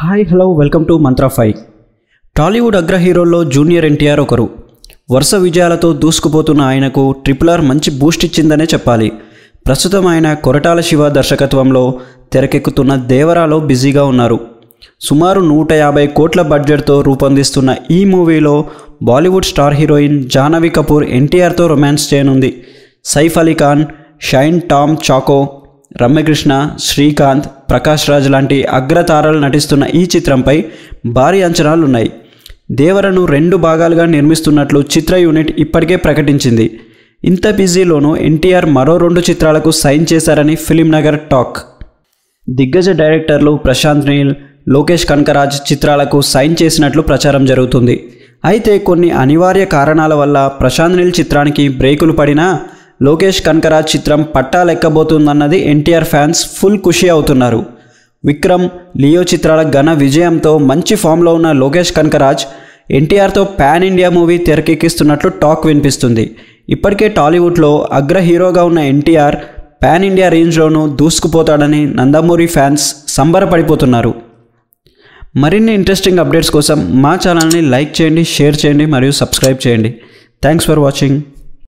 Hi hello welcome to mantra 5. Tollywood అగ్ర హీరోల్లో junior NTR ఒకరు. వరుస విజయాలతో దూసుకుపోతున్న ఆయనకు RRR మంచి బూస్ట్ ఇచ్చిందనే చెప్పాలి. ప్రస్తుతం ఆయన కొరటాల శివ దర్శకత్వంలో తెరకెక్కుతున్న దేవరాలో బిజీగా ఉన్నారు. సుమారు 150 కోట్ల బడ్జెట్తో రూపొందిస్తున్న ఈ మూవీలో Bollywood star heroine Janhvi Kapoor ఎన్టీఆర్తో రొమాన్స్ చేయనుంది. సైఫ్ అలీ ఖాన్, షైన్ టామ్ చాకో, రమ్యకృష్ణ, శ్రీకాంత్, ప్రకాష్ రాజ్ లాంటి అగ్రతారలు నటిస్తున్న ఈ చిత్రంపై భారీ అంచనాలున్నాయి. దేవరను 2 భాగాలుగా నిర్మిస్తున్నట్లు చిత్ర యూనిట్ ఇప్పటికే ప్రకటించింది. ఇంత బిజీలోనూ ఎన్టీఆర్ మరో 2 చిత్రాలకు సైన్ చేశారని ఫిలిం నగర్ టాక్. దిగ్గజ డైరెక్టర్లు ప్రశాంత్ నీల్, లోకేష్ కనకరాజ్ చిత్రాలకు సైన్ చేసినట్లు ప్రచారం జరుగుతుంది. అయితే కొన్ని అనివార్య కారణాల వల్ల ప్రశాంత్ నీల్ చిత్రానికి బ్రేకులు పడినా లోకేష్ కనకరాజ్ చిత్రం పట్టాలెక్కబోతుందన్నది ఎన్టీఆర్ ఫ్యాన్స్ ఫుల్ ఖుషి అవుతున్నారు. విక్రమ్, లియో చిత్రాల ఘన విజయంతో మంచి ఫామ్లో ఉన్న లోకేష్ కనకరాజ్ ఎన్టీఆర్తో పాన్ ఇండియా మూవీ తెరకెక్కిస్తున్నట్లు టాక్ వినిపిస్తుంది. ఇప్పటికే టాలీవుడ్లో అగ్ర హీరోగా ఉన్న ఎన్టీఆర్ పాన్ ఇండియా రేంజ్లోనూ దూసుకుపోతాడని నందమూరి ఫ్యాన్స్ సంబరపడిపోతున్నారు. మరిన్ని ఇంట్రెస్టింగ్ అప్డేట్స్ కోసం మా ఛానల్ని లైక్ చేయండి, షేర్ చేయండి మరియు సబ్స్క్రైబ్ చేయండి. Thanks for watching.